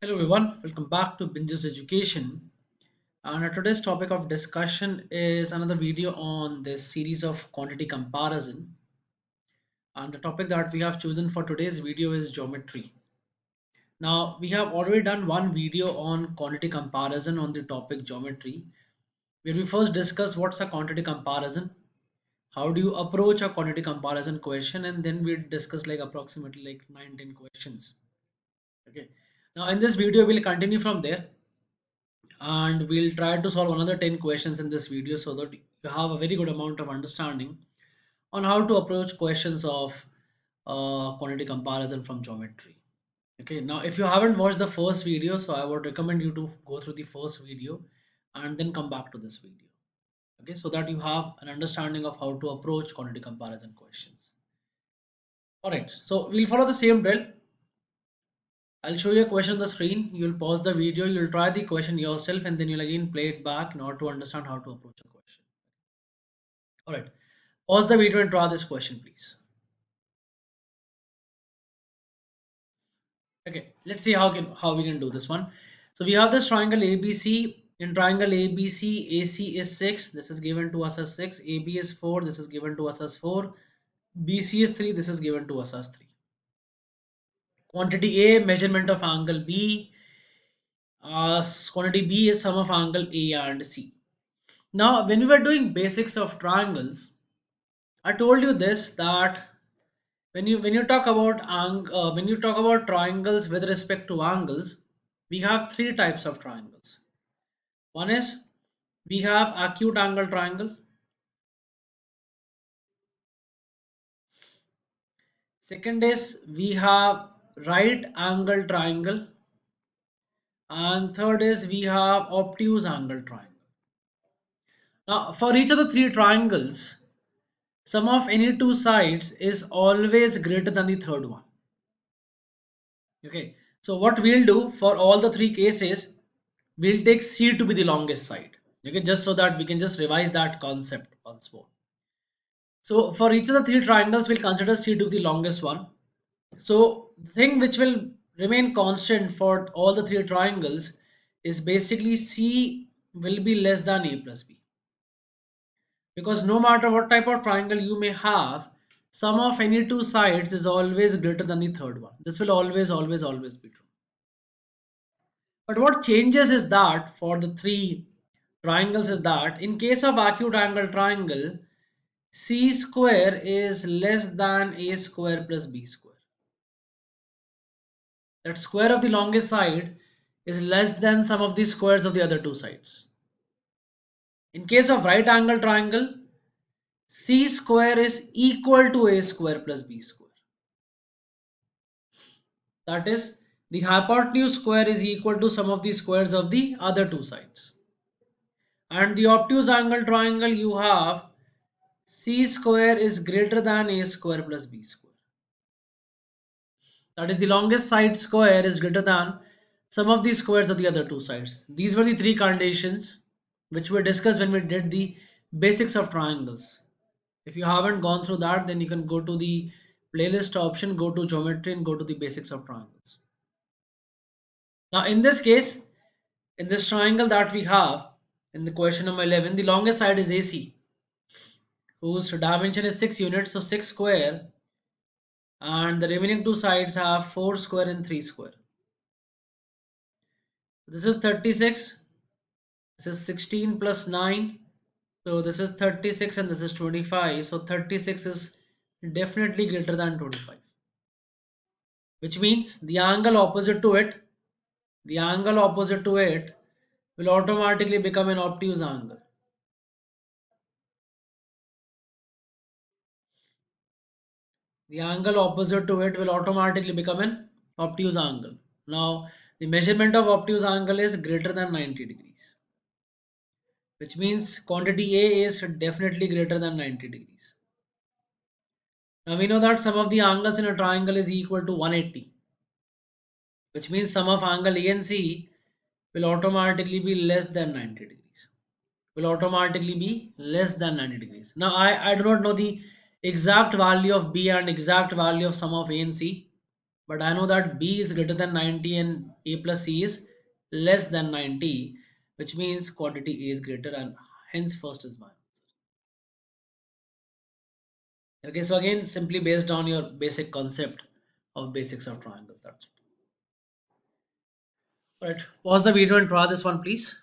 Hello everyone, welcome back to Binge's Education. And today's topic of discussion is another video on this series of quantity comparison. And the topic that we have chosen for today's video is geometry. Now, we have already done one video on quantity comparison on the topic geometry, where we first discussed what's a quantity comparison, how do you approach a quantity comparison question, and then we discussed like approximately like 9-10 questions. Okay. Now, in this video, we'll continue from there and we'll try to solve another 10 questions in this video so that you have a very good amount of understanding on how to approach questions of quantity comparison from geometry. Okay, now if you haven't watched the first video, so I would recommend you to go through the first video and then come back to this video. Okay, so that you have an understanding of how to approach quantity comparison questions. All right, so we'll follow the same drill. I'll show you a question on the screen. You'll pause the video, you'll try the question yourself, and then you'll again play it back in order to understand how to approach a question. All right, pause the video and draw this question, please. Okay, let's see how we can do this one. So we have this triangle ABC. In triangle ABC, AC is 6. This is given to us as 6. AB is 4. This is given to us as 4. BC is 3. This is given to us as 3. Quantity A, measurement of angle B. Quantity B is sum of angle A and C. Now, when we were doing basics of triangles, I told you this that when you talk about when you talk about triangles with respect to angles, we have three types of triangles. One is we have acute angle triangle. Second is we have right angle triangle, and third is we have obtuse angle triangle. Now, for each of the three triangles, sum of any two sides is always greater than the third one. Okay, so what we'll do for all the three cases, we'll take C to be the longest side. Okay, just so that we can just revise that concept once more. So for each of the three triangles, we'll consider C to be the longest one. So the thing which will remain constant for all the three triangles is basically C will be less than A plus B. Because no matter what type of triangle you may have, sum of any two sides is always greater than the third one. This will always be true. But what changes is that for the three triangles is that in case of acute angle triangle, C square is less than A square plus B square. That square of the longest side is less than sum of the squares of the other two sides. In case of right angle triangle, C square is equal to A square plus B square. That is, the hypotenuse square is equal to sum of the squares of the other two sides. And the obtuse angle triangle, you have C square is greater than A square plus B square. That is, the longest side square is greater than sum of the squares of the other two sides. These were the three conditions which were discussed when we did the basics of triangles. If you haven't gone through that, then you can go to the playlist option, go to geometry and go to the basics of triangles. Now in this case, in this triangle that we have in the question number 11, the longest side is AC, whose dimension is 6 units, so 6 square, and the remaining two sides have 4 square and 3 square. This is 36, this is 16 plus 9, so this is 36 and this is 25, so 36 is definitely greater than 25, which means the angle opposite to it, will automatically become an obtuse angle. The angle opposite to it will automatically become an obtuse angle. Now, the measurement of obtuse angle is greater than 90 degrees, which means quantity A is definitely greater than 90 degrees. Now, we know that sum of the angles in a triangle is equal to 180, which means sum of angle A and C will automatically be less than 90 degrees. Now, I do not know the exact value of B and exact value of sum of A and C. but I know that B is greater than 90 and A plus C is less than 90, which means quantity A is greater, and hence first is my answer. Okay, so again, simply based on your basic concept of basics of triangles, that's it. Right, pause the video and draw this one, please.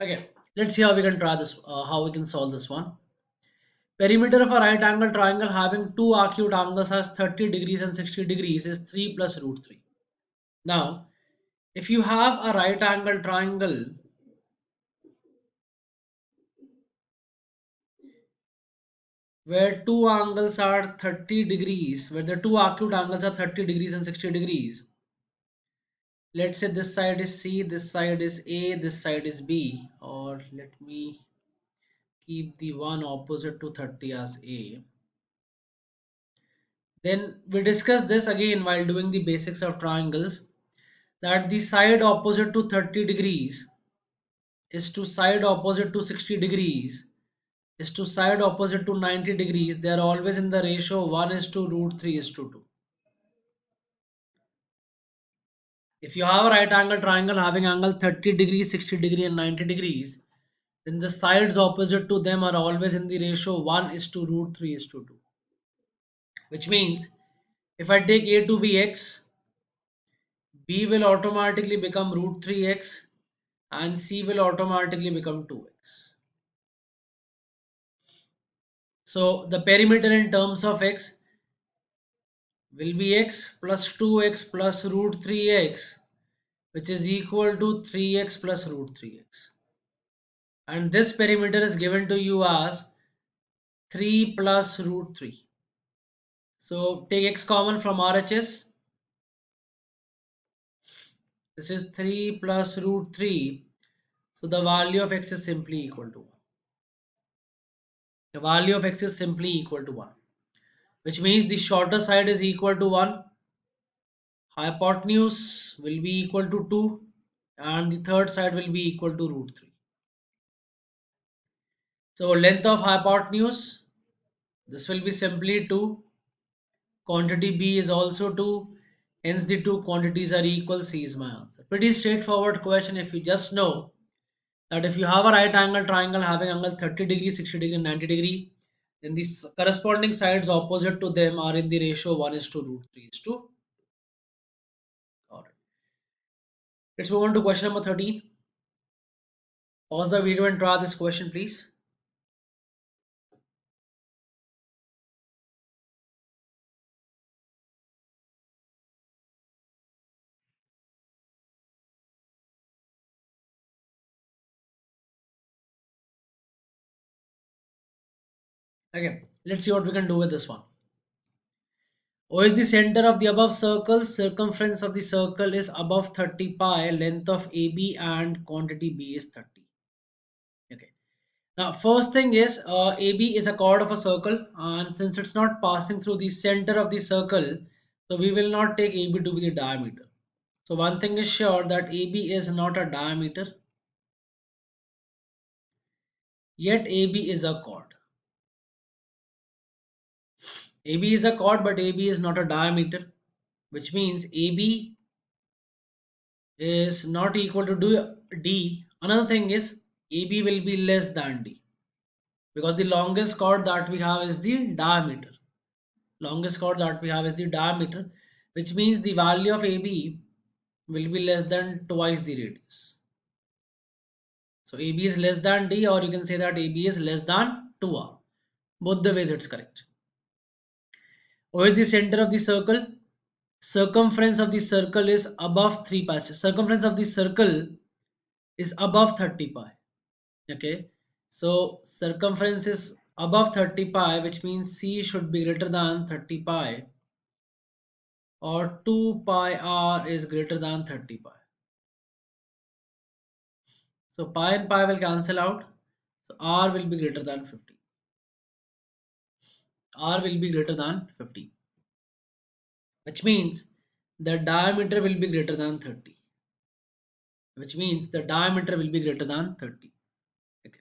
Okay, let's see how we can try this, how we can solve this one. Perimeter of a right angle triangle having two acute angles as 30 degrees and 60 degrees is 3 plus root 3. Now, if you have a right angle triangle where two angles are 30 degrees, where the two acute angles are 30 degrees and 60 degrees, let's say this side is C, this side is A, this side is B, or let me keep the one opposite to 30 as A. Then we discussed this again while doing the basics of triangles, that the side opposite to 30 degrees is to side opposite to 60 degrees is to side opposite to 90 degrees. They are always in the ratio 1 is to root 3 is to 2. If you have a right angle triangle having angle 30 degrees, 60 degree and 90 degrees, then the sides opposite to them are always in the ratio 1 is to root 3 is to 2. Which means if I take A to be x, B will automatically become root 3x and C will automatically become 2x. So the perimeter in terms of x will be x plus 2x plus root 3x, which is equal to 3x plus root 3x. And this perimeter is given to you as 3 plus root 3. So take x common from RHS. This is 3 plus root 3. So the value of x is simply equal to 1. The value of x is simply equal to 1, which means the shorter side is equal to 1. Hypotenuse will be equal to 2 and the third side will be equal to root 3. So length of hypotenuse, this will be simply 2. Quantity B is also 2. Hence the two quantities are equal. C is my answer. Pretty straightforward question if you just know that if you have a right angle triangle having angle 30 degree, 60 degree and 90 degree, then the corresponding sides opposite to them are in the ratio 1 is to root 3 is to. Alright. Let's move on to question number 13. Pause the video and draw this question, please. Okay, let's see what we can do with this one. O is the center of the above circle, circumference of the circle is above 30 pi, length of AB and quantity B is 30. Okay. Now, first thing is AB is a chord of a circle, and since it's not passing through the center of the circle, so we will not take AB to be the diameter. So one thing is sure that AB is not a diameter, yet AB is a chord. AB is a chord, but AB is not a diameter, which means AB is not equal to D. Another thing is AB will be less than D because the longest chord that we have is the diameter. Longest chord that we have is the diameter, which means the value of AB will be less than twice the radius. So AB is less than D, or you can say that AB is less than 2R. Both the ways it's correct. O is the center of the circle. Circumference of the circle is above 3 pi. Circumference of the circle is above 30 pi. Okay, so circumference is above 30 pi, which means C should be greater than 30 pi, or 2 pi r is greater than 30 pi. So pi and pi will cancel out, so r will be greater than 50. R will be greater than 50, which means the diameter will be greater than 30. which means the diameter will be greater than 30. Okay.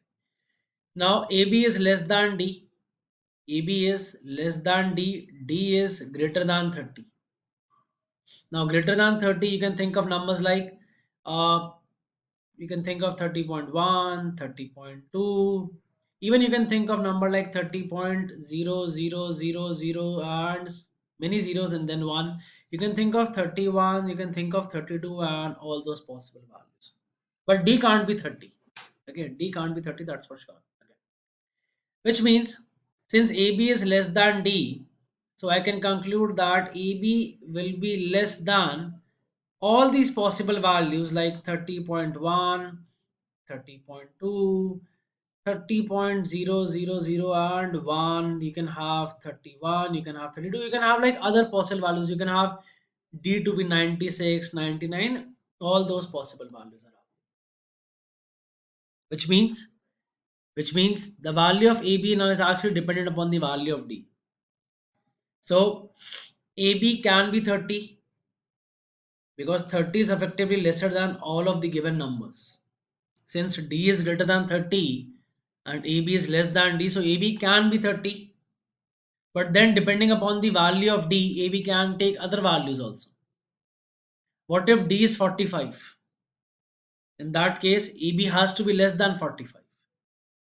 Now AB is less than D. AB is less than D. D is greater than 30. Now greater than 30, you can think of numbers like uh, you can think of 30.1, 30.2. Even you can think of number like 30.0000 and many zeros and then 1. You can think of 31, you can think of 32 and all those possible values. But D can't be 30. Okay, D can't be 30, that's for sure. Okay. Which means since AB is less than D, so I can conclude that AB will be less than all these possible values like 30.1, 30.2, 30.000 and 1. You can have 31, you can have 32, you can have like other possible values. You can have D to be 96, 99, all those possible values are out. Which means the value of AB now is actually dependent upon the value of D. So AB can be 30 because 30 is effectively lesser than all of the given numbers. Since D is greater than 30 and AB is less than D, so AB can be 30. But then depending upon the value of D, AB can take other values also. What if D is 45? In that case, AB has to be less than 45.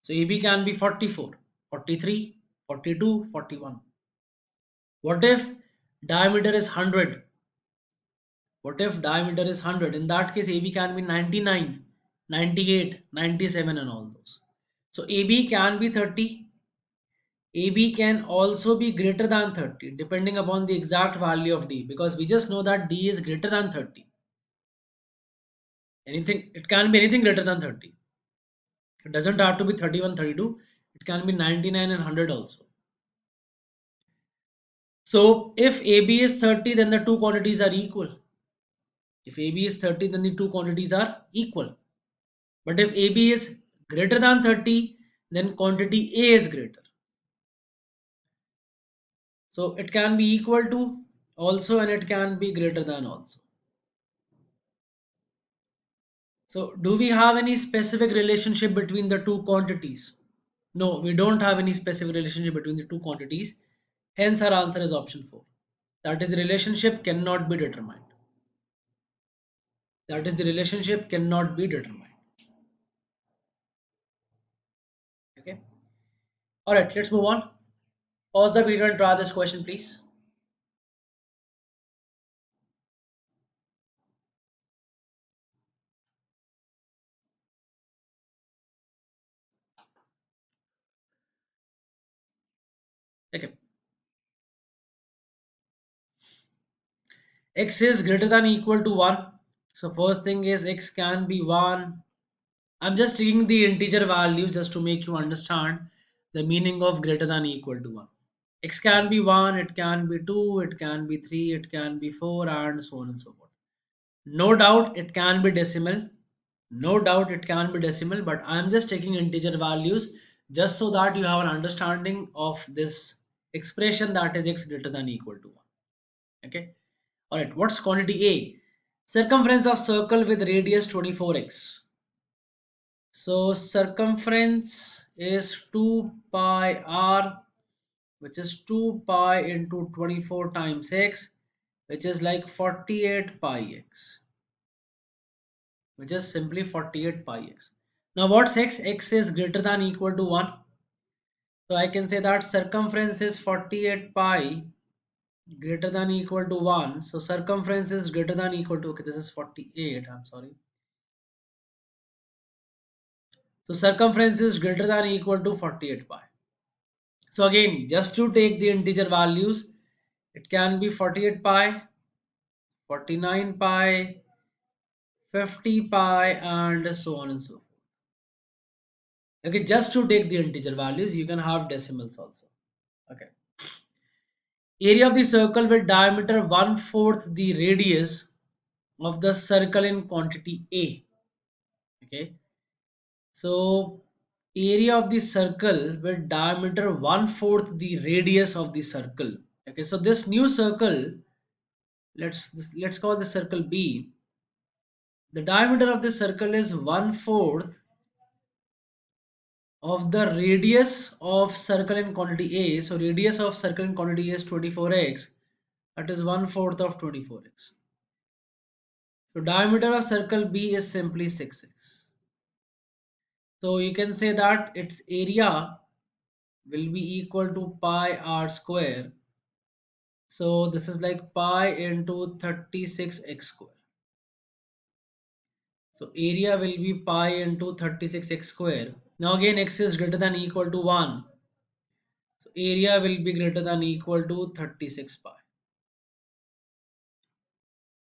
So AB can be 44, 43, 42, 41. What if diameter is 100? What if diameter is 100? In that case, AB can be 99, 98, 97 and all those. So AB can be 30. AB can also be greater than 30 depending upon the exact value of D, because we just know that D is greater than 30. Anything, it can be anything greater than 30. It doesn't have to be 31, 32. It can be 99 and 100 also. So if AB is 30, then the two quantities are equal. If AB is 30, then the two quantities are equal. But if AB is greater than 30, then quantity A is greater. So it can be equal to also and it can be greater than also. So do we have any specific relationship between the two quantities? No, we don't have any specific relationship between the two quantities. Hence our answer is option 4. That is, the relationship cannot be determined. That is, the relationship cannot be determined. Okay. All right, let's move on. Pause the video and try this question, please. Okay. X is greater than equal to 1. So first thing is x can be 1. I'm just taking the integer values just to make you understand the meaning of greater than equal to 1. X can be 1, it can be 2, it can be 3, it can be 4 and so on and so forth. No doubt it can be decimal. No doubt it can be decimal, but I'm just taking integer values just so that you have an understanding of this expression, that is x greater than equal to 1. Okay. All right. What's quantity A? Circumference of circle with radius 24x. So circumference is 2 pi r, which is 2 pi into 24 times x, which is like 48 pi x, which is simply 48 pi x. Now what's x? X is greater than equal to 1. So I can say that circumference is 48 pi greater than equal to 1. So circumference is greater than equal to, okay, this is 48, I'm sorry. So circumference is greater than equal to 48 pi. So again, just to take the integer values, it can be 48 pi, 49 pi, 50 pi and so on and so forth. Okay, just to take the integer values, you can have decimals also. Okay. Area of the circle with diameter 1/4 the radius of the circle in quantity A. Okay. So area of the circle with diameter 1/4 the radius of the circle. Okay. So this new circle, let's call the circle B. The diameter of this circle is 1/4 of the radius of circle in quantity A. So radius of circle in quantity A is 24x. That is 1/4 of 24x. So diameter of circle B is simply 6x. So you can say that its area will be equal to pi r square. So this is like pi into 36x square. So area will be pi into 36x square. Now again x is greater than equal to 1. So area will be greater than equal to 36 pi.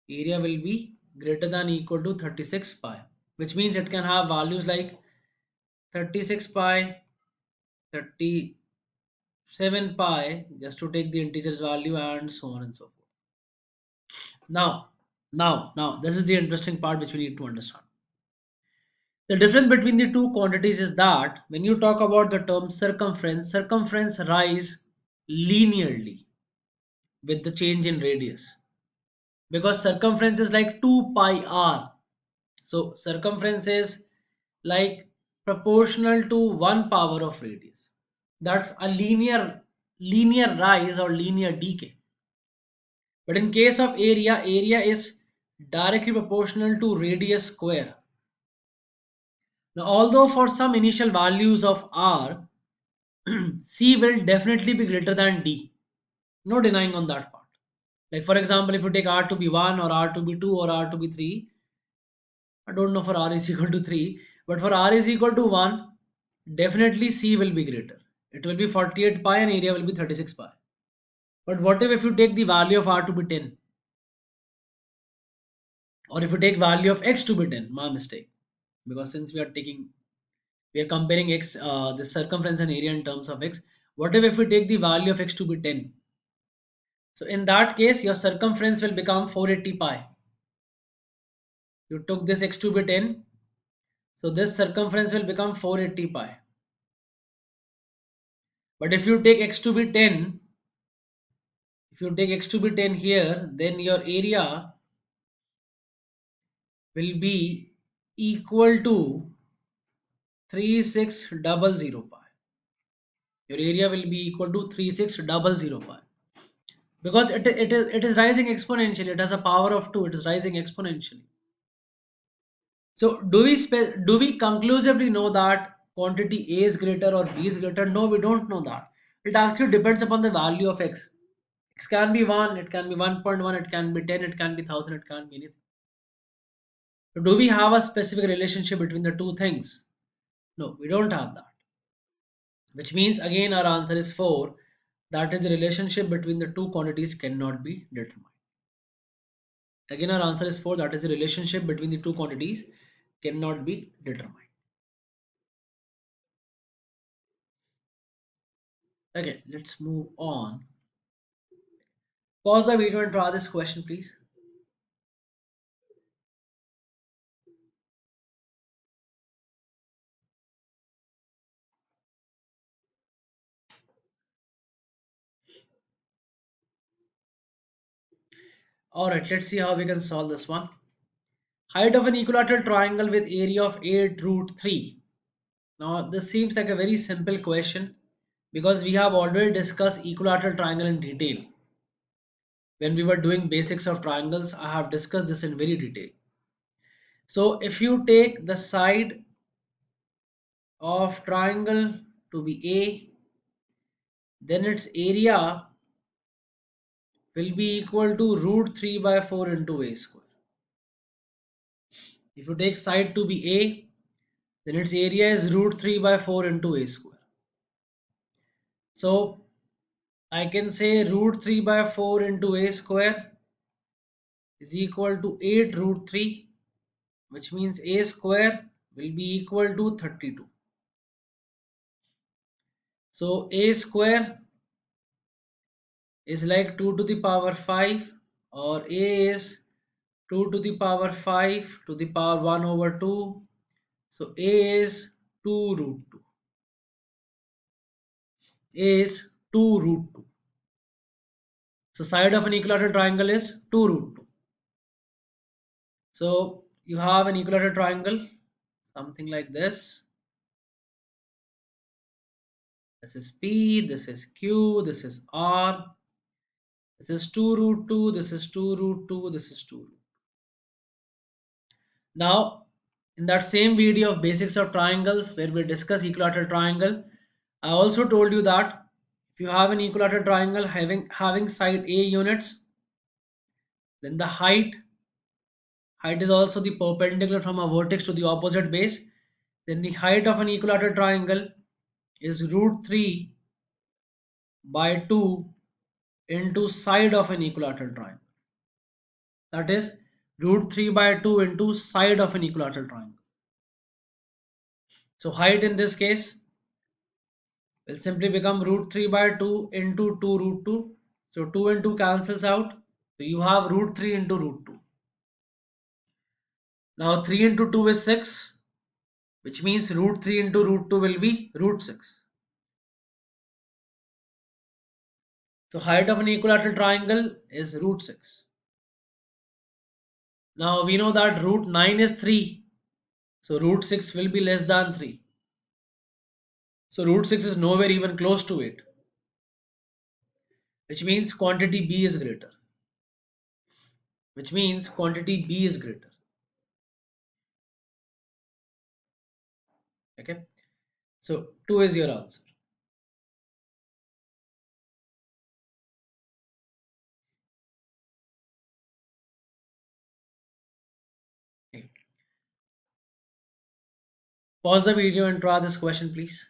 Area will be greater than equal to 36 pi, which means it can have values like 36 pi, 37 pi, just to take the integers value, and so on and so forth. Now, this is the interesting part which we need to understand. The difference between the two quantities is that when you talk about the term circumference rise linearly with the change in radius, because circumference is like 2 pi r. So circumference is like proportional to 1 power of radius. That's a linear rise or linear decay. But in case of area is directly proportional to radius square. Now, although for some initial values of r, c will definitely be greater than d. No denying on that part. Like for example, if you take r to be 1 or r to be 2 or r to be 3, I don't know for r is equal to 3, but for r is equal to 1, definitely c will be greater. It will be 48 pi and area will be 36 pi. But what if you take the value of r to be 10? Or if you take value of x to be 10, my mistake. Because since we are comparing x, the circumference and area in terms of x. What if we take the value of x to be 10? So in that case, your circumference will become 480 pi. You took this x to be 10. So this circumference will become 480 pi. But if you take x to be 10, if you take x to be 10 here, then your area will be equal to 3600 pi. Your area will be equal to 3600 pi. Because it is rising exponentially. It has a power of 2. It is rising exponentially. So do we conclusively know that quantity A is greater or B is greater? No, we don't know that. It actually depends upon the value of x. X can be 1, it can be 1.1, it can be 10, it can be 1000, it can be anything. So do we have a specific relationship between the two things? No, we don't have that. Which means again our answer is 4. That is, the relationship between the two quantities cannot be determined. Again our answer is 4. That is, the relationship between the two quantities cannot be determined. Okay, let's move on. Pause the video and try this question, please. Alright, let's see how we can solve this one. Height of an equilateral triangle with area of 8 root 3. Now, this seems like a very simple question because we have already discussed equilateral triangle in detail. When we were doing basics of triangles, I have discussed this in very detail. So, if you take the side of triangle to be A, then its area will be equal to root 3 by 4 into A square. If you take side to be A, then its area is root 3 by 4 into A square. So I can say root 3 by 4 into A square is equal to 8 root 3, which means A square will be equal to 32. So A square is like 2 to the power 5, or A is 2 to the power 5 to the power 1 over 2. So A is 2 root 2. A is 2 root 2. So side of an equilateral triangle is 2 root 2. So you have an equilateral triangle, something like this. This is P, this is Q, this is R, this is 2 root 2, this is 2 root 2, this is 2 root. Now, in that same video of basics of triangles where we discuss equilateral triangle, I also told you that if you have an equilateral triangle having side A units, then the height is also the perpendicular from a vertex to the opposite base. Then the height of an equilateral triangle is root 3 by 2 into side of an equilateral triangle. That is root 3 by 2 into side of an equilateral triangle. So height in this case will simply become root 3 by 2 into 2 root 2. So 2 and 2 cancels out. So you have root 3 into root 2. Now 3 into 2 is 6, which means root 3 into root 2 will be root 6. So height of an equilateral triangle is root 6. Now we know that root 9 is 3. So root 6 will be less than 3. So root 6 is nowhere even close to it, which means quantity B is greater. Which means quantity B is greater. Okay. So 2 is your answer. Okay. Pause the video and try this question, please.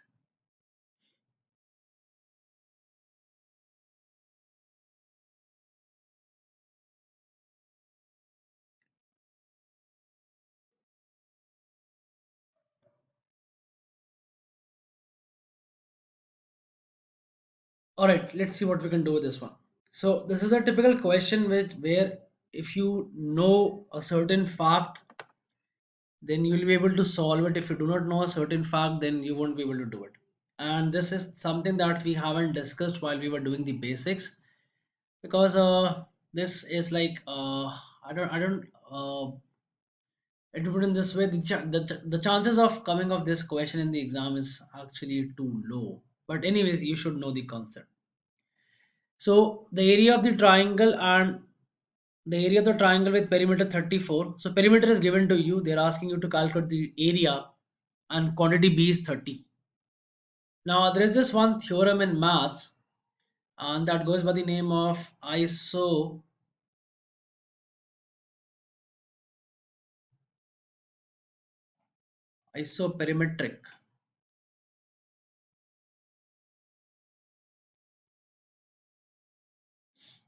All right, let's see what we can do with this one. So this is a typical question where if you know a certain fact, then you will be able to solve it. If you do not know a certain fact, then you won't be able to do it. And this is something that we haven't discussed while we were doing the basics, because this is like I don't to put in this way, the chances of coming of this question in the exam is actually too low. But anyways, you should know the concept. So the area of the triangle and the area of the triangle with perimeter 34. So perimeter is given to you. They're asking you to calculate the area and quantity B is 30. Now there is this one theorem in maths and that goes by the name of isoperimetric.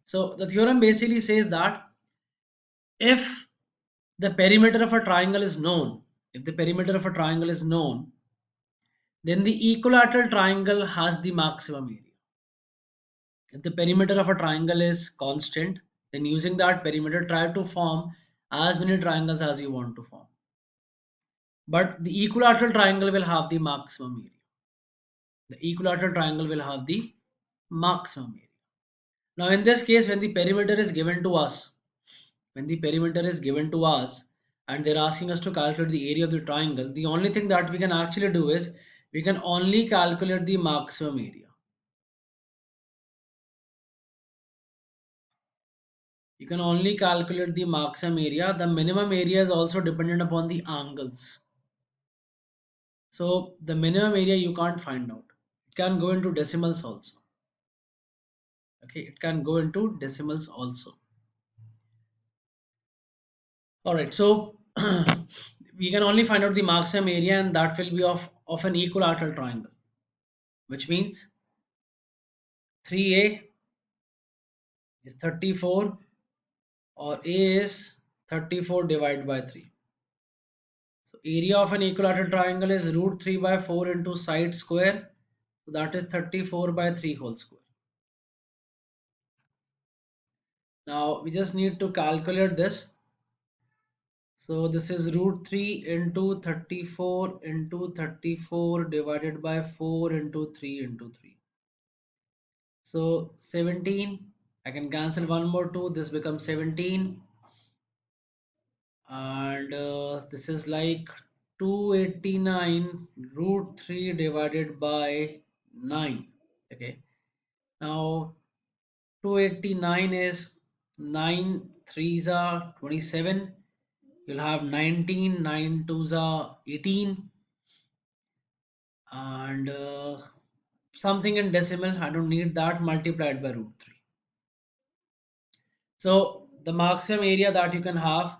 So the theorem basically says that if the perimeter of a triangle is known, if the perimeter of a triangle is known, then the equilateral triangle has the maximum area. If the perimeter of a triangle is constant, then using that perimeter, try to form as many triangles as you want to form. But the equilateral triangle will have the maximum area. The equilateral triangle will have the maximum area. Now, in this case, when the perimeter is given to us, when the perimeter is given to us, and they're asking us to calculate the area of the triangle, the only thing that we can actually do is we can only calculate the maximum area. You can only calculate the maximum area. The minimum area is also dependent upon the angles. So the minimum area you can't find out. It can go into decimals also. Okay, it can go into decimals also. All right, so we can only find out the maximum area and that will be of an equilateral triangle, which means 3a is 34 or a is 34 divided by 3. So area of an equilateral triangle is root 3 by 4 into side square. So that is 34 by 3 whole square. Now we just need to calculate this. So this is root 3 into 34 into 34 divided by 4 into 3 into 3. So 17. I can cancel one more 2. This becomes 17. and this is like 289 root 3 divided by 9. Okay, now 289 is 9 threes are 27. You'll have 19, 9 twos are 18, and something in decimal. I don't need that, multiplied by root 3. So the maximum area that you can have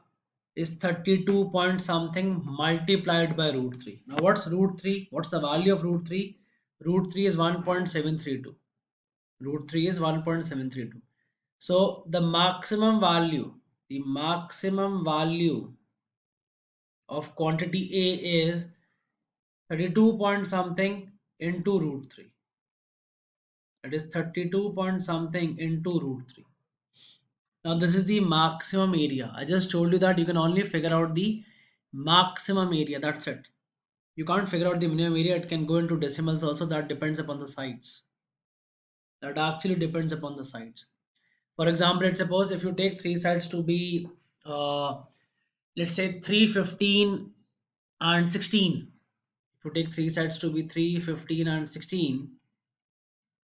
is 32 point something multiplied by root 3. Now what's root 3? What's the value of root 3? Root 3 is 1.732. Root 3 is 1.732. So the maximum value of quantity A is 32 point something into root 3. That is 32 point something into root 3. Now this is the maximum area. I just told you that you can only figure out the maximum area. That's it. You can't figure out the minimum area. It can go into decimals also. That depends upon the sides. That actually depends upon the sides. For example, let's suppose if you take three sides to be, uh, let's say 315 and 16. If you take three sides to be 3, 15 and 16.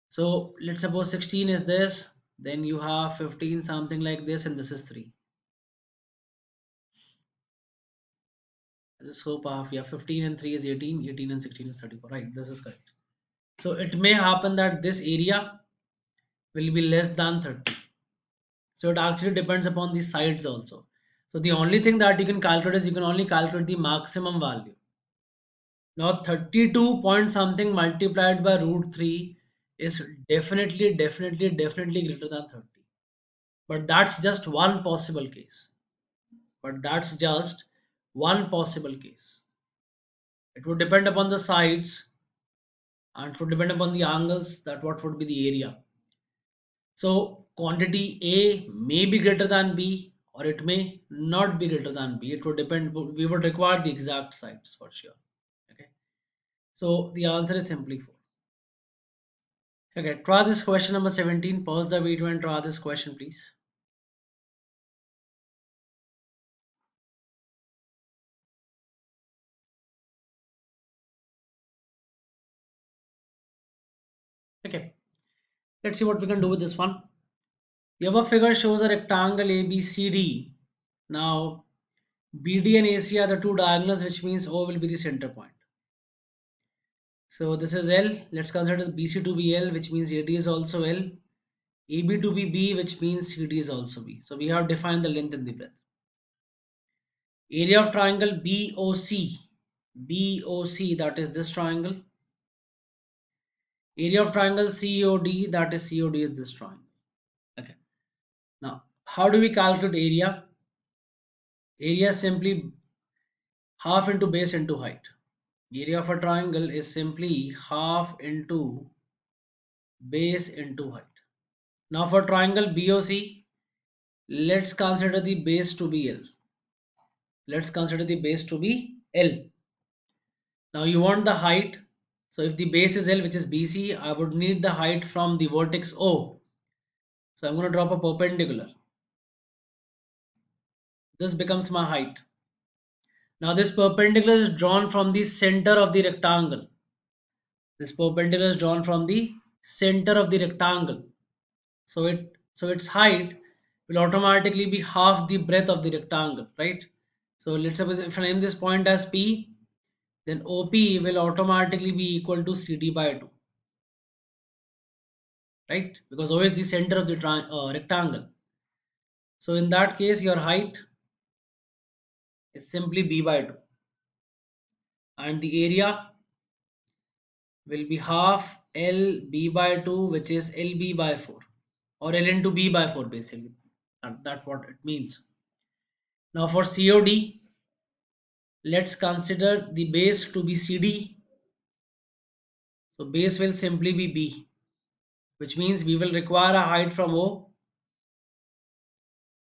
So let's suppose 16 is this, then you have 15 something like this, and this is 3. This hope of, yeah, 15 and 3 is 18, 18 and 16 is 34, right? This is correct. So it may happen that this area will be less than 30. So it actually depends upon the sides also. So the only thing that you can calculate is you can only calculate the maximum value. Now 32 point something multiplied by root 3 is definitely greater than 30. But that's just one possible case. But that's just one possible case. It would depend upon the sides, and it would depend upon the angles, that what would be the area. So quantity A may be greater than B, or it may not be greater than B. It would depend. We would require the exact sides for sure. Okay. So the answer is simply 4. Okay. Try this question number 17. Pause the video and try this question, please. Okay. Let's see what we can do with this one. The above figure shows a rectangle ABCD. Now BD and AC are the two diagonals, which means O will be the center point. So this is L. Let's consider BC to be L, which means AD is also L. AB to be B, which means CD is also B. So we have defined the length and the breadth. Area of triangle BOC. BOC, that is this triangle. Area of triangle COD, that is COD is this triangle. Okay. Now, how do we calculate area? Area is simply half into base into height. Area of a triangle is simply half into base into height. Now for triangle BOC, let's consider the base to be L. Let's consider the base to be L. Now you want the height. So if the base is L, which is BC, I would need the height from the vertex O. So I'm going to drop a perpendicular. This becomes my height. Now this perpendicular is drawn from the center of the rectangle. This perpendicular is drawn from the center of the rectangle. So its height will automatically be half the breadth of the rectangle, right? So let's suppose if I name this point as P, then OP will automatically be equal to CD by 2, right? Because O is the center of the rectangle. So in that case, your height is simply B by 2, and the area will be half LB by 2, which is LB by 4, or L into B by 4 basically. That's what it means. Now for COD, let's consider the base to be CD. So base will simply be B, which means we will require a height from O.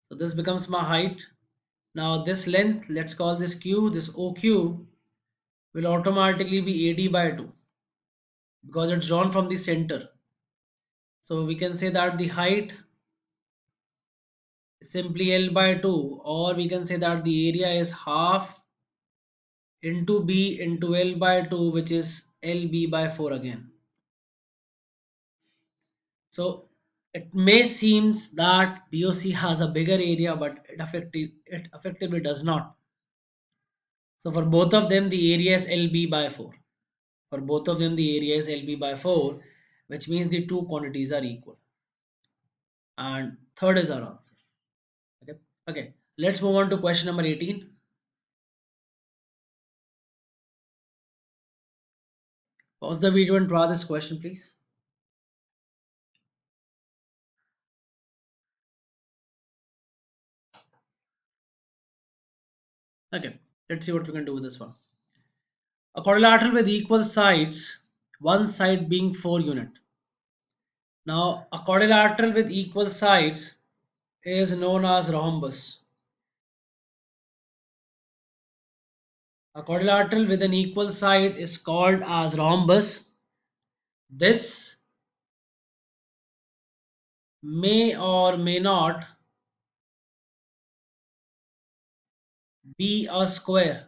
So this becomes my height. Now this length, let's call this Q, this OQ will automatically be AD by 2 because it's drawn from the center. So we can say that the height simply L by 2, or we can say that the area is half into B into L by 2, which is LB by 4 again. So it may seems that BOC has a bigger area, but it effectively does not. So for both of them, the area is LB by 4. For both of them, the area is LB by 4, which means the two quantities are equal. And third is our answer. Okay. Okay. Let's move on to question number 18. Pause the video and draw this question, please. Okay. Let's see what we can do with this one. A quadrilateral with equal sides, one side being 4 unit. Now, a quadrilateral with equal sides is known as rhombus. A quadrilateral with an equal side is called as rhombus. This may or may not be a square.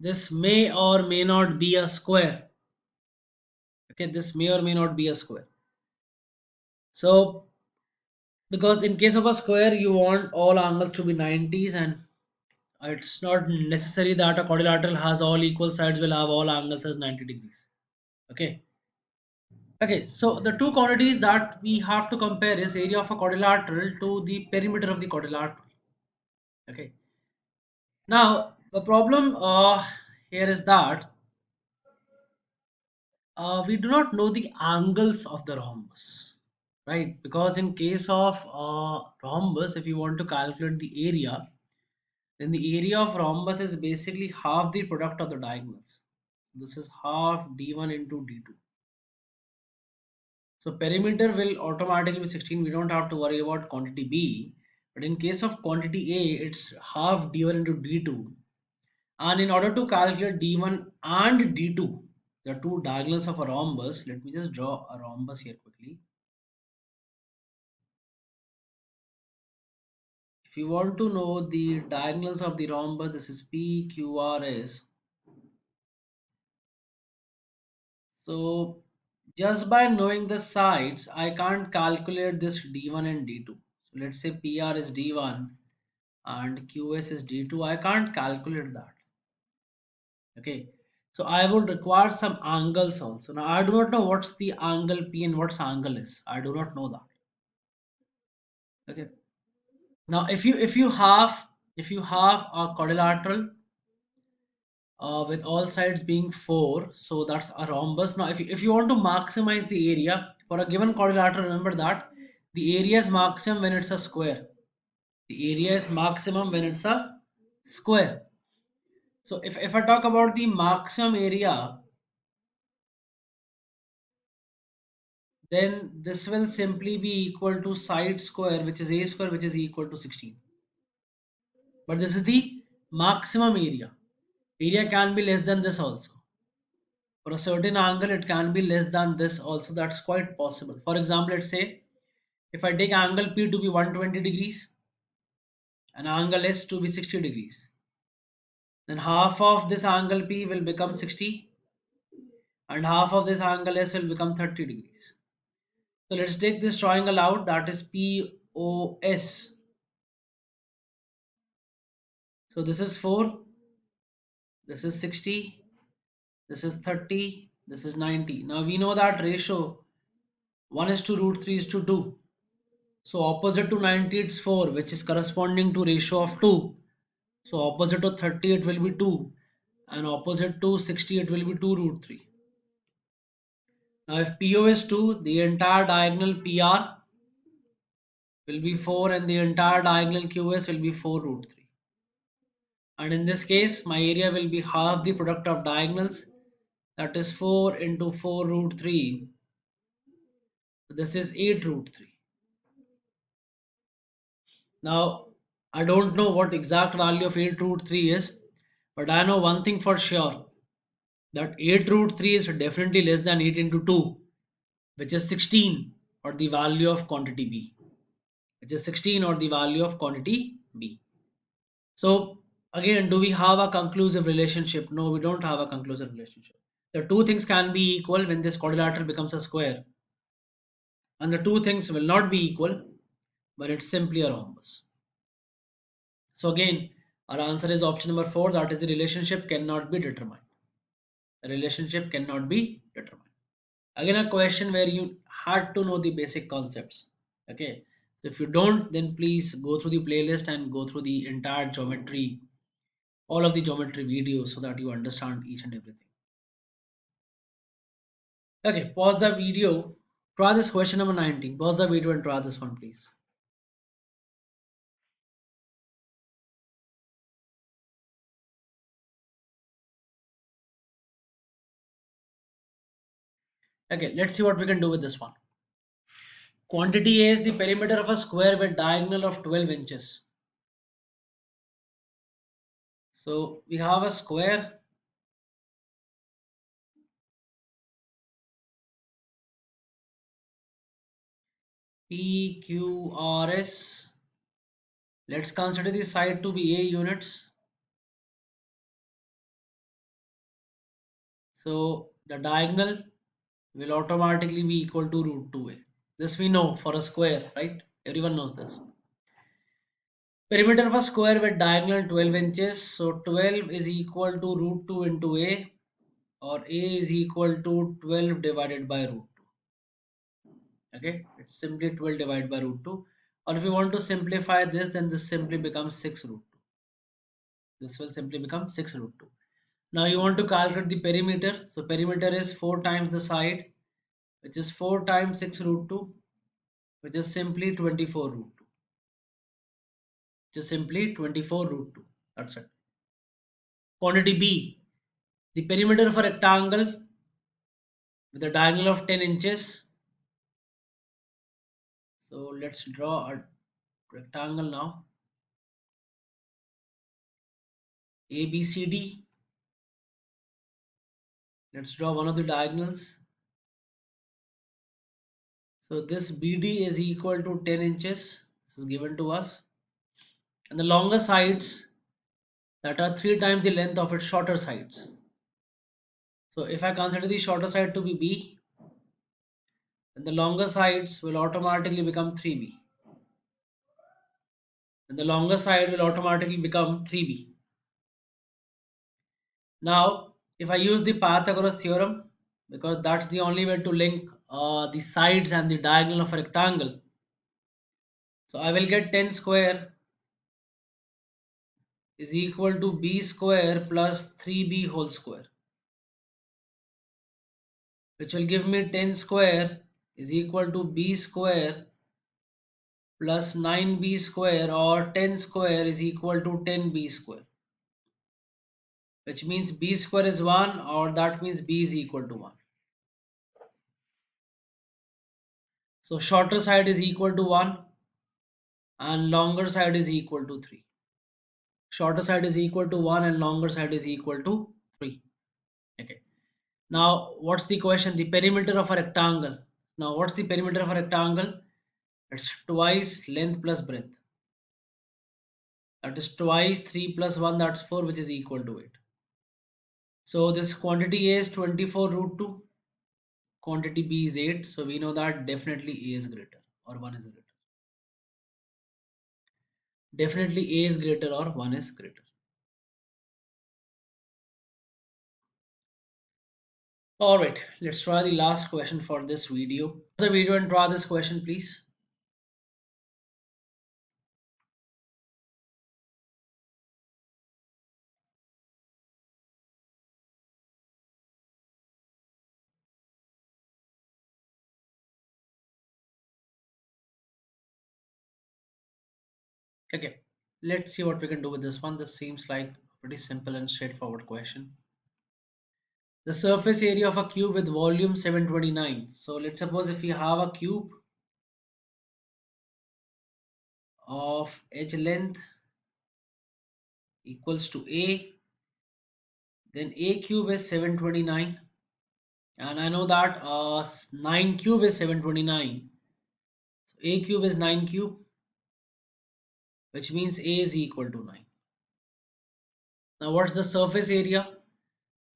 This may or may not be a square. Okay, this may or may not be a square. So, because in case of a square, you want all angles to be 90s, and it's not necessary that a quadrilateral has all equal sides will have all angles as 90 degrees. Okay. Okay, so the two quantities that we have to compare is area of a quadrilateral to the perimeter of the quadrilateral. Okay. Now the problem here is that we do not know the angles of the rhombus, right? Because in case of rhombus, if you want to calculate the area, then the area of rhombus is basically half the product of the diagonals. This is half d1 into d2. So perimeter will automatically be 16. We don't have to worry about quantity B. But in case of quantity A, it's half d1 into d2. And in order to calculate d1 and d2, the two diagonals of a rhombus, let me just draw a rhombus here quickly. If you want to know the diagonals of the rhombus, this is P, Q, R, S. So just by knowing the sides, I can't calculate this d1 and d2. So let's say PR is d1 and QS is d2. I can't calculate that. Okay. So I would require some angles also. Now I do not know what's the angle P and what's angle is. I do not know that. Okay. Now if you have a quadrilateral with all sides being 4, so that's a rhombus. Now if you want to maximize the area for a given quadrilateral, remember that the area is maximum when it's a square. The area is maximum when it's a square. So if I talk about the maximum area, then this will simply be equal to side square, which is a square, which is equal to 16. But this is the maximum area. Area can be less than this also. For a certain angle, it can be less than this also. That's quite possible. For example, let's say if I take angle P to be 120 degrees and angle S to be 60 degrees, then half of this angle P will become 60 and half of this angle S will become 30 degrees. So let's take this triangle out, that is POS. So this is 4, this is 60, this is 30, this is 90. Now we know that ratio 1 is to root 3 is to 2. So opposite to 90 it's 4, which is corresponding to ratio of 2. So opposite to 30 it will be 2 and opposite to 60 it will be 2 root 3. Now if PO is 2, the entire diagonal PR will be 4 and the entire diagonal QS will be 4 root 3. And in this case my area will be half the product of diagonals, that is 4 into 4 root 3. So this is 8 root 3. Now I don't know what exact value of 8 root 3 is, but I know one thing for sure, that 8 root 3 is definitely less than 8 into 2, which is 16, or the value of quantity B. which is 16, or the value of quantity B. So again, do we have a conclusive relationship? No, we don't have a conclusive relationship. The two things can be equal when this quadrilateral becomes a square, and the two things will not be equal when it's simply a rhombus. So again, our answer is option number 4, that is the relationship cannot be determined. The relationship cannot be determined. Again, a question where you had to know the basic concepts. Okay, so if you don't, then please go through the playlist and go through the entire geometry, all of the geometry videos, so that you understand each and everything. Okay, pause the video. Try this question number 19. Pause the video and try this one, please. Okay, let's see what we can do with this one. Quantity A is the perimeter of a square with diagonal of 12 inches. So we have a square. PQRS. Let's consider the side to be A units. So the diagonal will automatically be equal to root 2A. This we know for a square, right? Everyone knows this. Perimeter of a square with diagonal 12 inches. So 12 is equal to root 2 into A, or A is equal to 12 divided by root 2. Okay, it's simply 12 divided by root 2. Or if you want to simplify this, then this simply becomes 6 root 2. This will simply become 6 root 2. Now you want to calculate the perimeter. So perimeter is 4 times the side, which is 4 times 6 root 2, which is simply 24 root 2. Which is simply 24 root 2. That's it. Quantity B. The perimeter of a rectangle with a diagonal of 10 inches. So let's draw a rectangle now. ABCD. Let's draw one of the diagonals. So this BD is equal to 10 inches. This is given to us. And the longer sides that are 3 times the length of its shorter sides. So if I consider the shorter side to be B, then the longer sides will automatically become 3B. And the longer side will automatically become 3B. Now, if I use the Pythagoras theorem, because that's the only way to link the sides and the diagonal of a rectangle. So I will get 10 square is equal to B square plus 3B whole square, which will give me 10 square is equal to B square plus 9B square, or 10 square is equal to 10B square, which means B square is 1, or that means B is equal to 1. So shorter side is equal to 1 and longer side is equal to 3. Shorter side is equal to 1 and longer side is equal to 3. Okay. Now what's the question? The perimeter of a rectangle. Now what's the perimeter of a rectangle? It's twice length plus breadth. That is twice 3 plus 1, that's 4, which is equal to 8. So this quantity A is 24 root 2. Quantity B is 8. So we know that definitely A is greater, or 1 is greater. Definitely A is greater or 1 is greater. Alright, let's try the last question for this video. Pause the video and try this question, please. Okay, let's see what we can do with this one. This seems like a pretty simple and straightforward question. The surface area of a cube with volume 729. So let's suppose if we have a cube of h length equals to A, then A cube is 729, and I know that 9 cube is 729. So A cube is 9 cube. which means A is equal to 9. Now what's the surface area?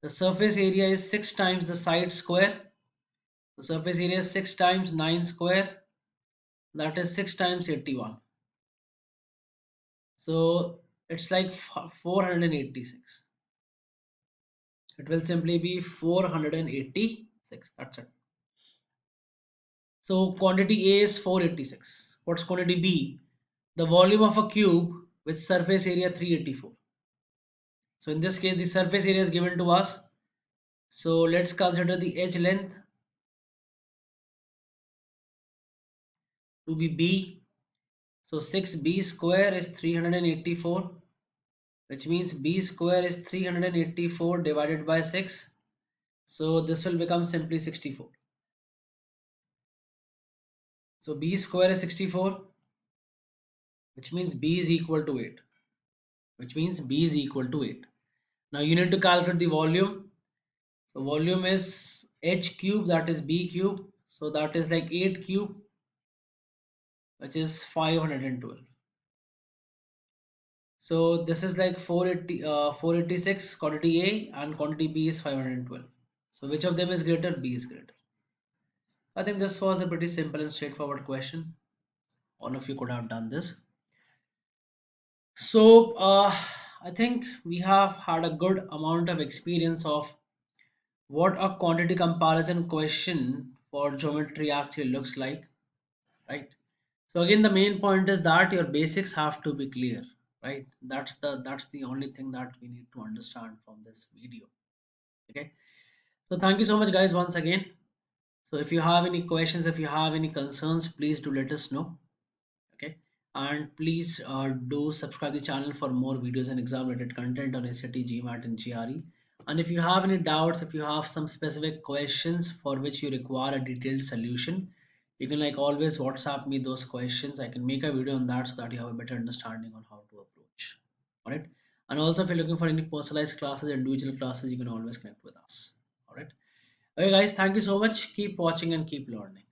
The surface area is 6 times the side square. The surface area is 6 times 9 square. That is 6 times 81. So it's like 486. It will simply be 486. That's it. So quantity A is 486. What's quantity B? The volume of a cube with surface area 384. So in this case, the surface area is given to us. So let's consider the edge length to be B. So 6B square is 384, which means B square is 384 divided by 6. So this will become simply 64. So B square is 64, which means B is equal to 8. Which means B is equal to 8. Now you need to calculate the volume. So volume is H cube, that is B cube. So that is like 8 cube, which is 512. So this is like 486 quantity A and quantity B is 512. So which of them is greater? B is greater. I think this was a pretty simple and straightforward question. All of you could have done this. So I think we have had a good amount of experience of what a quantity comparison question for geometry actually looks like, right? So again, the main point is that your basics have to be clear, right? That's the only thing that we need to understand from this video. Okay. So thank you so much, guys, once again. So if you have any questions, if you have any concerns, please do let us know. Okay, and please do subscribe the channel for more videos and exam related content on SAT, GMAT, and GRE. And if you have any doubts, if you have some specific questions for which you require a detailed solution, you can like always WhatsApp me those questions. I can make a video on that so that you have a better understanding on how to approach. All right. And also, if you're looking for any personalized classes, individual classes, you can always connect with us. All right. Okay, guys, thank you so much. Keep watching and keep learning.